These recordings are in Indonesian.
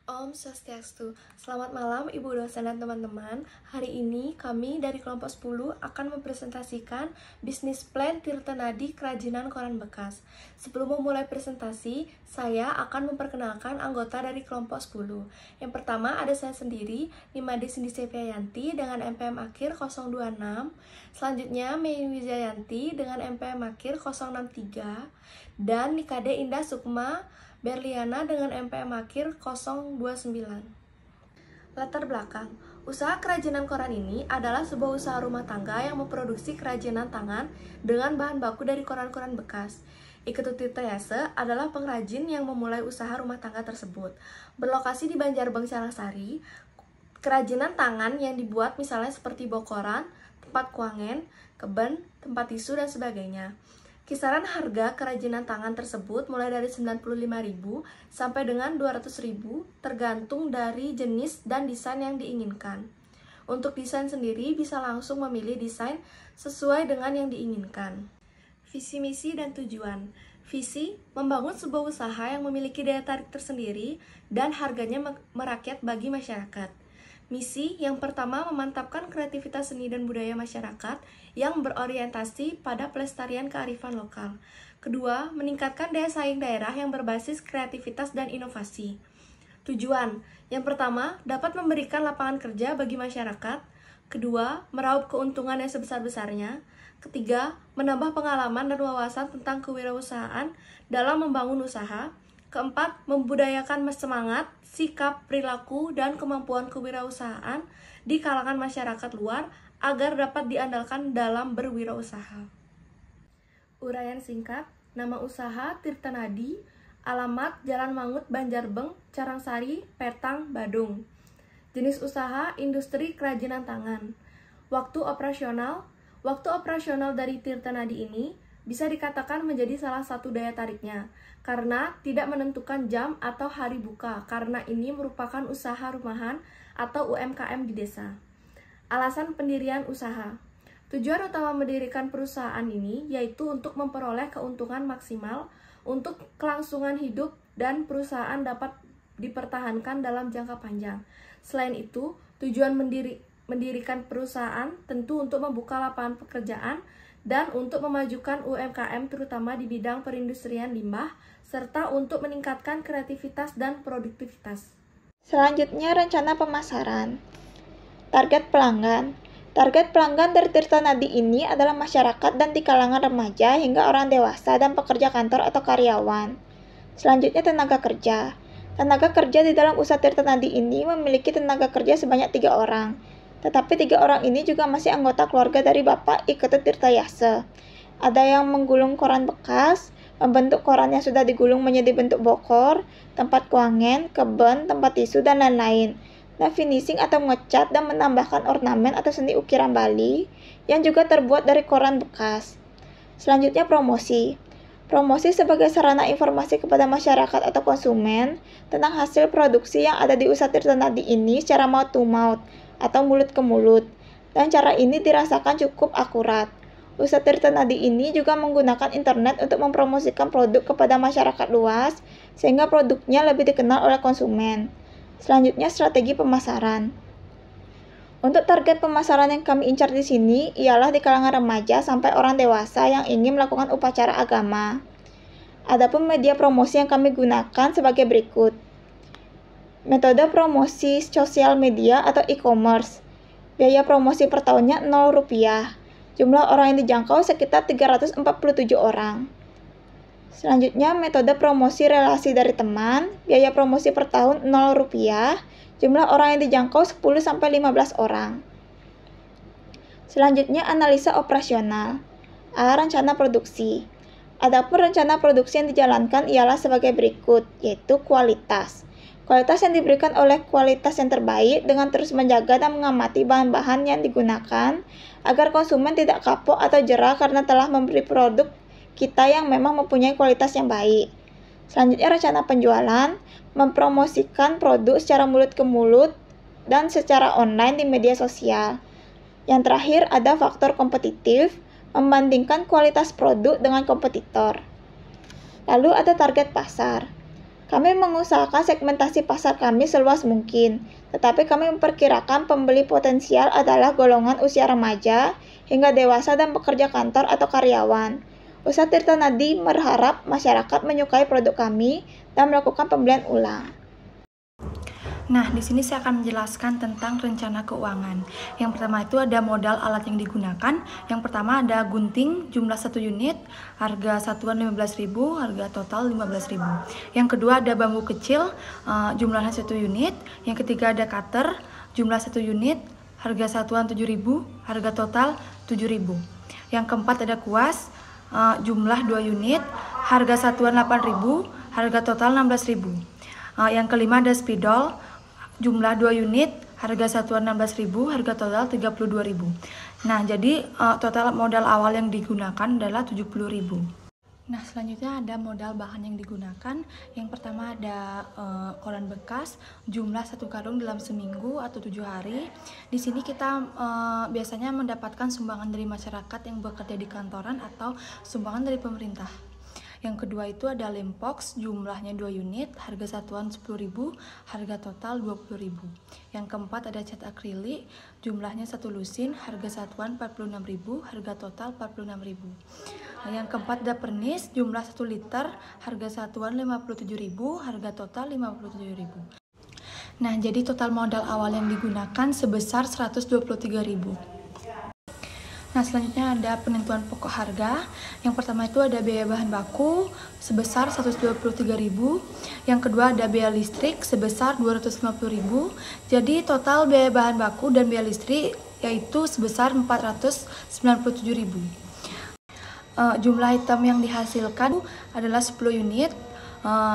Om Swastiastu. Selamat malam Ibu dosen dan teman-teman. Hari ini kami dari kelompok 10 akan mempresentasikan bisnis plan Tirta Nadi Kerajinan Koran Bekas. Sebelum memulai presentasi, saya akan memperkenalkan anggota dari kelompok 10. Yang pertama ada saya sendiri, Nimade Cindy Septiayanti dengan MPM akhir 026. Selanjutnya Mei Wijayanti dengan MPM akhir 063 dan Nikade Indah Sukma Berliana dengan MPM akhir 029. Latar belakang, usaha kerajinan koran ini adalah sebuah usaha rumah tangga yang memproduksi kerajinan tangan dengan bahan baku dari koran-koran bekas. Iketut Tirta Yase adalah pengrajin yang memulai usaha rumah tangga tersebut. Berlokasi di Banjarbeng, Carangsari, kerajinan tangan yang dibuat misalnya seperti bokoran, tempat kuangen, keben, tempat tisu, dan sebagainya. Kisaran harga kerajinan tangan tersebut mulai dari 95.000 sampai dengan 200.000 tergantung dari jenis dan desain yang diinginkan. Untuk desain sendiri bisa langsung memilih desain sesuai dengan yang diinginkan. Visi, misi, dan tujuan. Visi, membangun sebuah usaha yang memiliki daya tarik tersendiri dan harganya merakyat bagi masyarakat. Misi yang pertama memantapkan kreativitas seni dan budaya masyarakat yang berorientasi pada pelestarian kearifan lokal. Kedua, meningkatkan daya saing daerah yang berbasis kreativitas dan inovasi. Tujuan yang pertama dapat memberikan lapangan kerja bagi masyarakat. Kedua, meraup keuntungan yang sebesar-besarnya. Ketiga, menambah pengalaman dan wawasan tentang kewirausahaan dalam membangun usaha. Keempat, membudayakan semangat, sikap, perilaku, dan kemampuan kewirausahaan di kalangan masyarakat luar agar dapat diandalkan dalam berwirausaha. Uraian singkat, nama usaha Tirta Nadi, alamat Jalan Mangut, Banjarbeng, Carangsari, Petang, Badung. Jenis usaha, industri kerajinan tangan. Waktu operasional dari Tirta Nadi ini bisa dikatakan menjadi salah satu daya tariknya, karena tidak menentukan jam atau hari buka, karena ini merupakan usaha rumahan atau UMKM di desa. Alasan pendirian usaha. Tujuan utama mendirikan perusahaan ini yaitu untuk memperoleh keuntungan maksimal untuk kelangsungan hidup dan perusahaan dapat dipertahankan dalam jangka panjang. Selain itu, tujuan mendirikan perusahaan tentu untuk membuka lapangan pekerjaan dan untuk memajukan UMKM terutama di bidang perindustrian limbah, serta untuk meningkatkan kreativitas dan produktivitas. Selanjutnya, rencana pemasaran. Target pelanggan. Target pelanggan dari Tirta Nadi ini adalah masyarakat dan di kalangan remaja hingga orang dewasa dan pekerja kantor atau karyawan. Selanjutnya, tenaga kerja. Tenaga kerja di dalam usaha Tirta Nadi ini memiliki tenaga kerja sebanyak 3 orang. Tetapi 3 orang ini juga masih anggota keluarga dari Bapak Iketut Tirta Yase. Ada yang menggulung koran bekas, membentuk koran yang sudah digulung menjadi bentuk bokor, tempat kuangen, keben, tempat tisu, dan lain-lain. Dan finishing atau ngecat dan menambahkan ornamen atau seni ukiran Bali yang juga terbuat dari koran bekas. Selanjutnya promosi. Promosi sebagai sarana informasi kepada masyarakat atau konsumen tentang hasil produksi yang ada di usaha Tirta Nadi ini secara mouth to mouth atau mulut ke mulut, dan cara ini dirasakan cukup akurat. Usaha Tirta Nadi ini juga menggunakan internet untuk mempromosikan produk kepada masyarakat luas sehingga produknya lebih dikenal oleh konsumen. Selanjutnya, strategi pemasaran. Untuk target pemasaran yang kami incar di sini ialah di kalangan remaja sampai orang dewasa yang ingin melakukan upacara agama. Adapun media promosi yang kami gunakan sebagai berikut. Metode promosi sosial media atau e-commerce. Biaya promosi per tahunnya Rp0. Jumlah orang yang dijangkau sekitar 347 orang. Selanjutnya, metode promosi relasi dari teman. Biaya promosi per tahun Rp0. Jumlah orang yang dijangkau 10-15 orang. Selanjutnya, analisa operasional. Rencana produksi. Adapun rencana produksi yang dijalankan ialah sebagai berikut, yaitu kualitas. Kualitas yang diberikan oleh kualitas yang terbaik dengan terus menjaga dan mengamati bahan-bahan yang digunakan agar konsumen tidak kapok atau jera karena telah membeli produk kita yang memang mempunyai kualitas yang baik. Selanjutnya, rencana penjualan, mempromosikan produk secara mulut ke mulut dan secara online di media sosial. Yang terakhir ada faktor kompetitif, membandingkan kualitas produk dengan kompetitor. Lalu ada target pasar. Kami mengusahakan segmentasi pasar kami seluas mungkin, tetapi kami memperkirakan pembeli potensial adalah golongan usia remaja hingga dewasa dan pekerja kantor atau karyawan. Usaha Tirta Nadi berharap masyarakat menyukai produk kami dan melakukan pembelian ulang. Nah, di sini saya akan menjelaskan tentang rencana keuangan. Yang pertama itu ada modal alat yang digunakan. Yang pertama ada gunting jumlah 1 unit, harga satuan 15.000, harga total 15.000. Yang kedua ada bambu kecil, jumlahnya 1 unit. Yang ketiga ada cutter, jumlah 1 unit, harga satuan 7.000, harga total 7.000. Yang keempat ada kuas, jumlah 2 unit, harga satuan 8.000, harga total 16.000. Yang kelima ada spidol, jumlah 2 unit, harga satuan 16.000, harga total 32.000. Nah, jadi total modal awal yang digunakan adalah 70.000. Nah, selanjutnya ada modal bahan yang digunakan. Yang pertama ada koran bekas, jumlah 1 karung dalam seminggu atau 7 hari. Di sini kita biasanya mendapatkan sumbangan dari masyarakat yang bekerja di kantoran atau sumbangan dari pemerintah. Yang kedua itu ada lem box, jumlahnya 2 unit, harga satuan 10.000, harga total 20.000. Yang keempat ada cat akrilik, jumlahnya 1 lusin, harga satuan 46.000, harga total 46.000. Yang keempat ada pernis, jumlah 1 liter, harga satuan 57.000, harga total 57.000. Nah, jadi total modal awal yang digunakan sebesar 123.000. Nah, selanjutnya ada penentuan pokok harga. Yang pertama itu ada biaya bahan baku sebesar 123.000. Yang kedua ada biaya listrik sebesar 250.000. Jadi total biaya bahan baku dan biaya listrik yaitu sebesar 497.000. Jumlah item yang dihasilkan adalah 10 unit.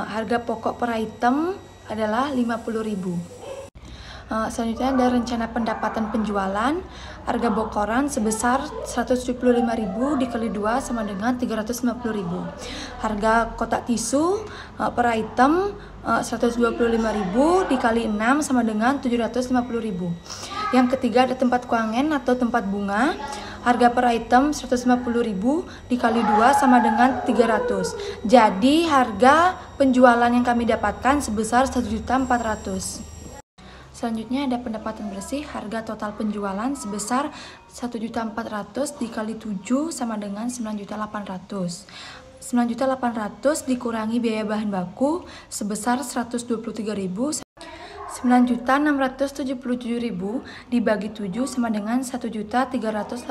Harga pokok per item adalah 50.000. Selanjutnya ada rencana pendapatan penjualan. Harga bokoran sebesar 175.000 dikali 2 sama dengan 350.000. Harga kotak tisu per item 125.000 dikali 6 sama dengan 750.000. Yang ketiga ada tempat kuangen atau tempat bunga. Harga per item 150.000 dikali 2 sama dengan 300. Jadi harga penjualan yang kami dapatkan sebesar 1.400.000. Selanjutnya ada pendapatan bersih, harga total penjualan sebesar 1.400.000 dikali 7 sama dengan 9.800.000. 9.800.000 dikurangi biaya bahan baku sebesar 123.000. 9.677.000 dibagi 7 sama dengan 1.382.000.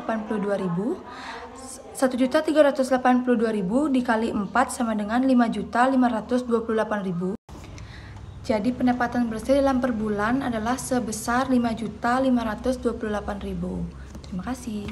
1.382.000 dikali 4 sama dengan 5.528.000. Jadi pendapatan bersih dalam per bulan adalah sebesar 5.528.000. Terima kasih.